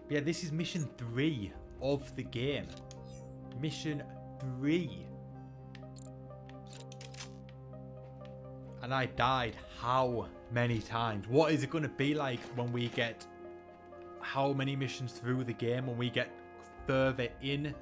But yeah, this is mission 3 of the game. Mission 3. And I died how many times? What is it going to be like when we get how many missions through the game, when we get further in?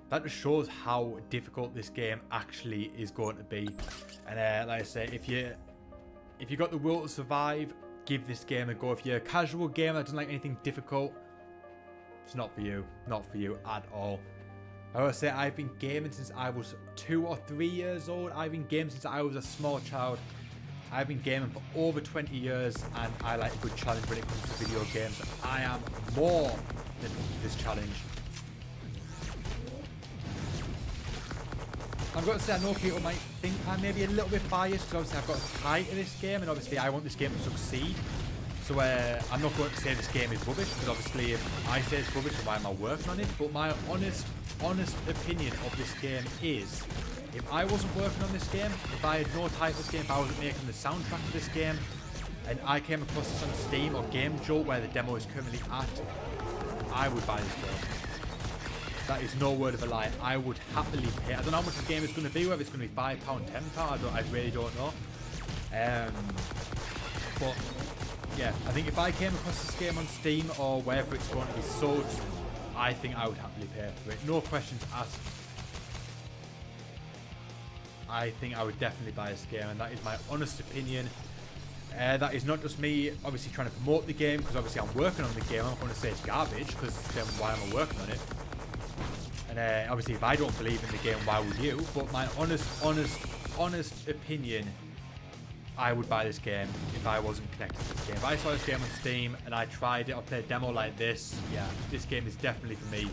That just shows how difficult this game actually is going to be. And like I say, if you got the will to survive, give this game a go. If you're a casual gamer that doesn't like anything difficult, it's not for you. Not for you at all. I would say I've been gaming since I was 2 or 3 years old. I've been gaming since I was a small child. I've been gaming for over 20 years, and I like a good challenge when it comes to video games. I am more than this challenge. I've got to say, I know people might think I may be a little bit biased, because obviously I've got a tie to this game, and obviously I want this game to succeed. So I'm not going to say this game is rubbish, because obviously if I say it's rubbish, then why am I working on it? But my honest opinion of this game is, if I wasn't working on this game, if I had no tie to this game, if I wasn't making the soundtrack for this game, and I came across this on Steam or Game Jolt, where the demo is currently at, I would buy this game. That is no word of a lie. I would happily pay. I don't know how much the game is going to be, whether it's going to be £5, £10. I really don't know. But yeah, I think if I came across this game on Steam or wherever it's going to be sold, I think I would happily pay for it. No questions asked. I think I would definitely buy this game, and that is my honest opinion. That is not just me obviously trying to promote the game, because obviously I'm working on the game. I'm not going to say it's garbage, because then why am I working on it? And obviously if I don't believe in the game, why would you? But my honest opinion, I would buy this game if I wasn't connected to this game. If I saw this game on Steam and I tried it or played a demo like this, yeah, this game is definitely for me.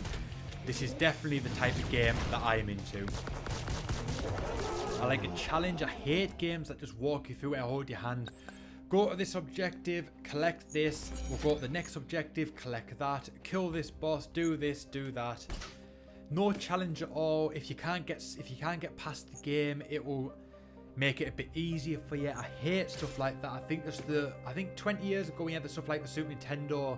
This is definitely the type of game that I am into. I like a challenge. I hate games that just walk you through it, hold your hand. Go to this objective, collect this. We'll go to the next objective, collect that. Kill this boss, do this, do that. No challenge at all. If you can't get past the game, it will make it a bit easier for you. I hate stuff like that. I think 20 years ago we had the stuff like the Super Nintendo,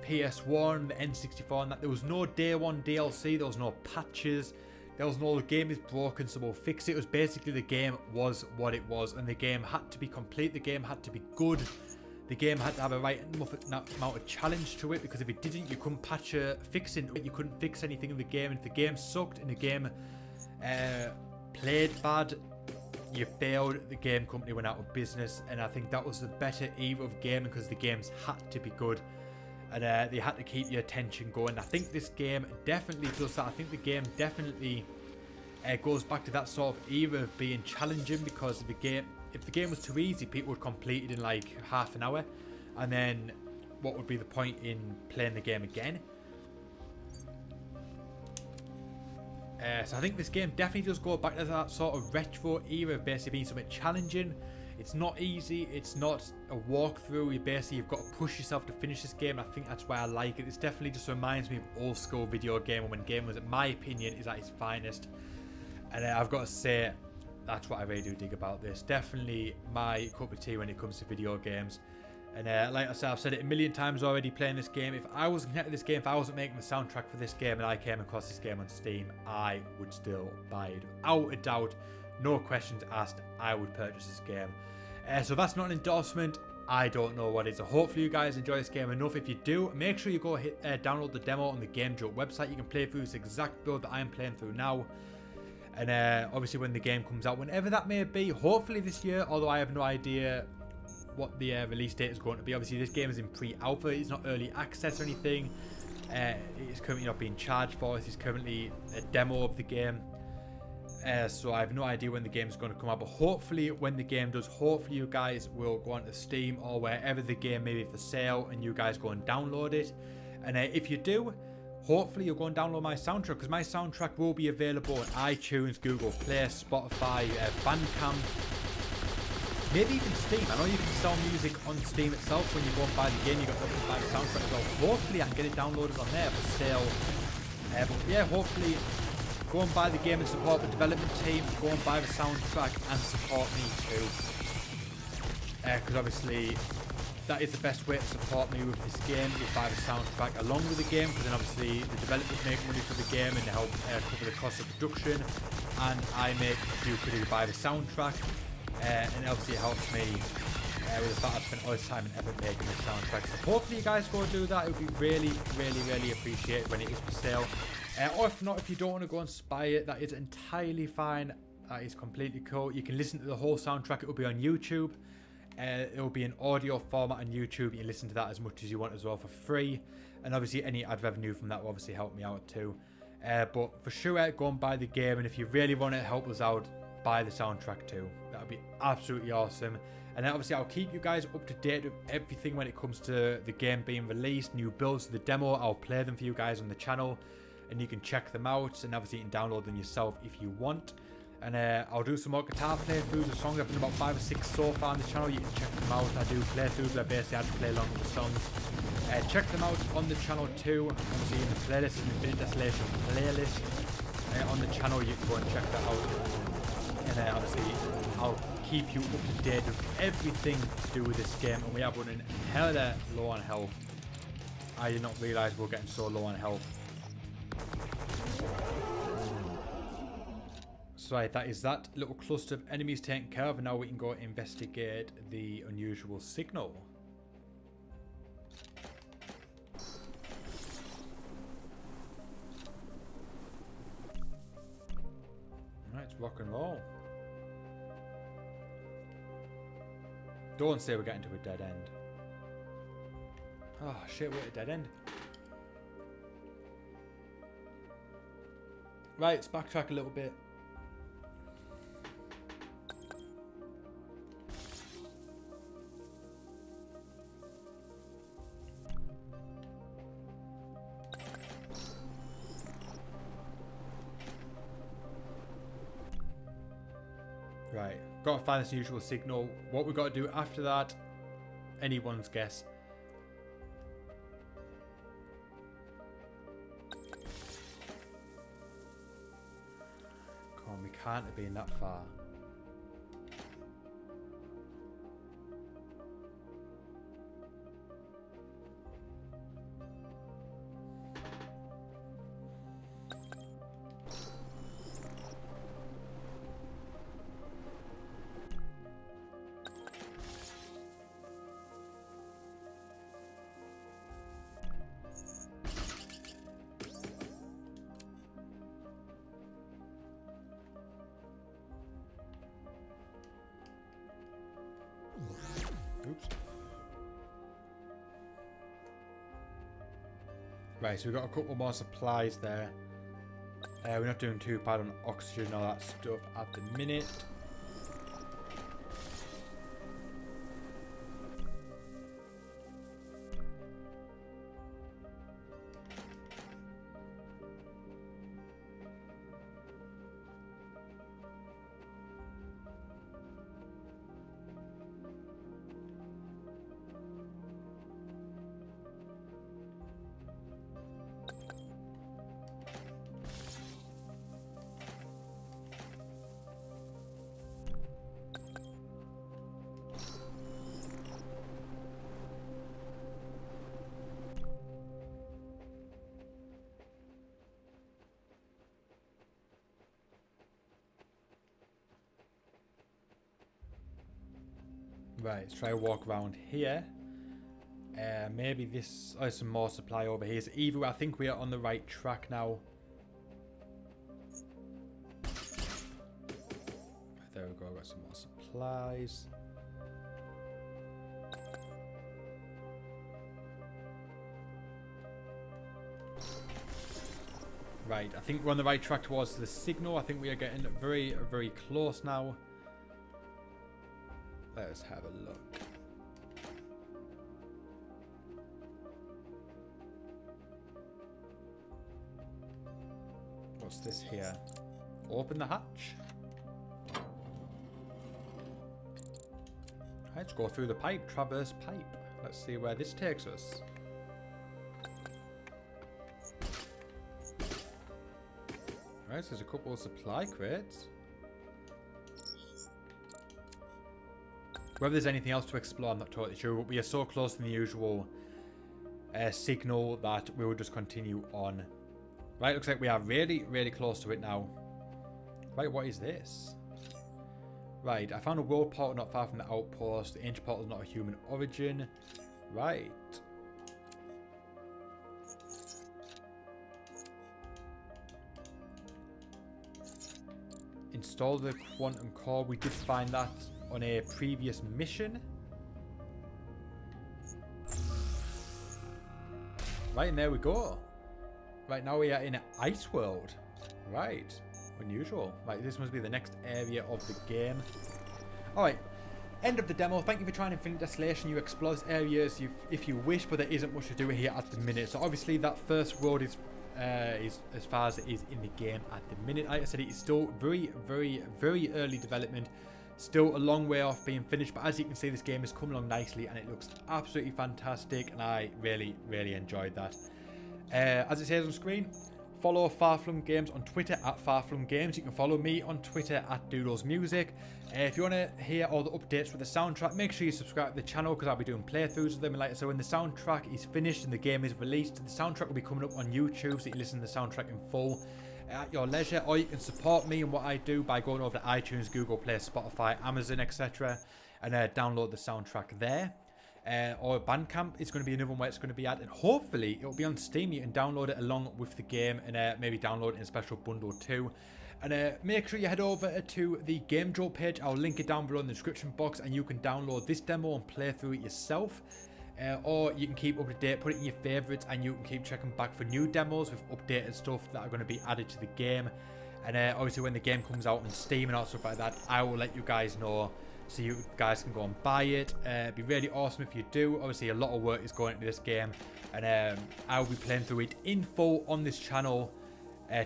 PS1, the N64, and that there was no day one DLC, there was no patches, there was no the game is broken so we'll fix it. It was basically the game was what it was, and the game had to be complete, the game had to be good, the game had to have a right amount of challenge to it, because if it didn't, you couldn't patch or fix it, you couldn't fix anything in the game. And if the game sucked and the game played bad, you failed, the game company went out of business. And I think that was the better era of gaming, because the games had to be good, and they had to keep your attention going. I think this game definitely does that. I think the game definitely goes back to that sort of era of being challenging, because if the game was too easy, people would complete it in like half an hour, and then what would be the point in playing the game again? So I think this game definitely does go back to that sort of retro era of basically being something challenging. It's not easy, it's not a walkthrough, you've got to push yourself to finish this game. I think that's why I like it. This definitely just reminds me of old school video game, when game was, in my opinion, is at its finest. And I've got to say, that's what I really do dig about this. Definitely my cup of tea when it comes to video games. And like I said, I've said it a million times already playing this game. If I wasn't connected to this game, if I wasn't making the soundtrack for this game and I came across this game on Steam, I would still buy it. Without a doubt, no questions asked, I would purchase this game. So that's not an endorsement. I don't know what it is. So hopefully you guys enjoy this game enough. If you do, make sure you go download the demo on the Game Jolt website. You can play through this exact build that I'm playing through now. And obviously when the game comes out, whenever that may be, hopefully this year, although I have no idea what the release date is going to be. Obviously this game is in pre-alpha, it's not early access or anything. It's currently not being charged for. This is currently a demo of the game. So I have no idea when the game is going to come out, but hopefully when the game does, hopefully you guys will go onto Steam or wherever the game may be for sale, and you guys go and download it. And if you do, hopefully you'll go and download my soundtrack, because my soundtrack will be available on iTunes, Google Play, Spotify, Bandcamp, maybe even Steam. I know you can sell music on Steam itself when you go and buy the game. You got to buy the soundtrack as well. Hopefully I can get it downloaded on there for sale. But yeah, hopefully go and buy the game and support the development team. Go and buy the soundtrack and support me too. Because obviously that is the best way to support me with this game, is by the soundtrack along with the game, because then obviously the developers make money for the game and they help cover the cost of production, and I make a few quid to buy the soundtrack, and obviously it helps me with the fact I've spent all this time and effort making the soundtrack. So hopefully you guys go do that. It would be really appreciated when it is for sale. Or if not, if you don't want to go and spy it, that is entirely fine. That is completely cool. You can listen to the whole soundtrack. It will be on YouTube. It will be in audio format on YouTube. You can listen to that as much as you want as well for free. And obviously any ad revenue from that will obviously help me out too. But for sure, go and buy the game. And if you really want to help us out, buy the soundtrack too. That would be absolutely awesome. And then obviously I'll keep you guys up to date with everything when it comes to the game being released. New builds to the demo. I'll play them for you guys on the channel. And you can check them out. And obviously you can download them yourself if you want. And I'll do some more guitar playthroughs of songs. I've done about 5 or 6 so far on the channel. You can check them out. I do playthroughs where basically I just play along with the songs. Check them out on the channel too. Obviously in the playlist, in the Infinite Desolation playlist on the channel, you can go and check that out. And obviously I'll keep you up to date with everything to do with this game. And we are running hella low on health. I did not realise we were getting so low on health. So right, that is that little cluster of enemies taken care of, and now we can go investigate the unusual signal. Right, it's rock and roll. Don't say we're getting to a dead end. Oh shit, we're at a dead end. Right, let's backtrack a little bit. Right, got to find this unusual signal. What we've got to do after that, anyone's guess. Come on, we can't have been that far. Oops. Right, so we've got a couple more supplies there. We're not doing too bad on oxygen and all that stuff at the minute. Right, let's try to walk around here. Maybe this... Oh, there's some more supply over here. So either I think we are on the right track now. There we go, got some more supplies. Right, I think we're on the right track towards the signal. I think we are getting very, very close now. Let's have a look. What's this here? Open the hatch. Let's go through the pipe. Traverse pipe. Let's see where this takes us. Right, so there's a couple of supply crates. Whether there's anything else to explore, I'm not totally sure, but we are so close to the usual signal that we will just continue on. Right, looks like we are really, really close to it now. Right, what is this? Right, I found a world portal not far from the outpost. The ancient portal is not a human origin. Right. Install the quantum core. We did find that on a previous mission. Right, and there we go. Right, now we are in an ice world. Right. Unusual. Right, this must be the next area of the game. Alright. End of the demo. Thank you for trying Infinite Desolation. You explore this area if you wish, but there isn't much to do here at the minute. So obviously that first world is as far as it is in the game at the minute. Like I said, it is still very, very, very early development. Still a long way off being finished, but as you can see, this game has come along nicely and it looks absolutely fantastic, and I really, really enjoyed that. As it says on screen, follow Farflung Games on Twitter at Farflung Games. You can follow me on Twitter at Doodles Music. If you want to hear all the updates for the soundtrack, make sure you subscribe to the channel because I'll be doing playthroughs of them. And like so, when the soundtrack is finished and the game is released, the soundtrack will be coming up on YouTube, so you can listen to the soundtrack in full at your leisure. Or you can support me and what I do by going over to iTunes, Google Play, Spotify, Amazon, etc. and download the soundtrack there. Or Bandcamp is going to be another one where it's going to be at, and hopefully it'll be on Steam. You can download it along with the game and maybe download it in a special bundle too. And make sure you head over to the Game Jolt page. I'll link it down below in the description box, and you can download this demo and play through it yourself. Or you can keep up to date, put it in your favourites, and you can keep checking back for new demos with updated stuff that are going to be added to the game. And obviously when the game comes out on Steam and all stuff like that, I will let you guys know, so you guys can go and buy it. It'd be really awesome if you do. Obviously a lot of work is going into this game, and I'll be playing through it in full on this channel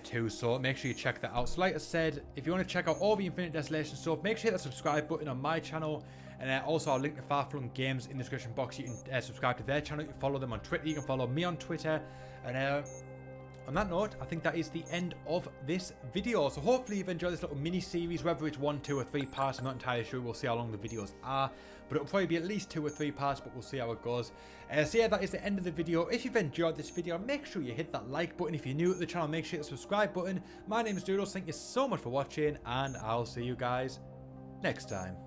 too, so make sure you check that out. So like I said, if you want to check out all the Infinite Desolation stuff, make sure you hit that subscribe button on my channel, and also I'll link to Farflung Games in the description box. You can subscribe to their channel, you can follow them on Twitter, you can follow me on Twitter, and on that note, I think that is the end of this video. So hopefully you've enjoyed this little mini-series, whether it's 1, 2 or 3 parts, I'm not entirely sure. We'll see how long the videos are, but it'll probably be at least 2 or 3 parts, but we'll see how it goes. So yeah, that is the end of the video. If you've enjoyed this video, make sure you hit that like button. If you're new to the channel, make sure you hit the subscribe button. My name is Doodles, thank you so much for watching, and I'll see you guys next time.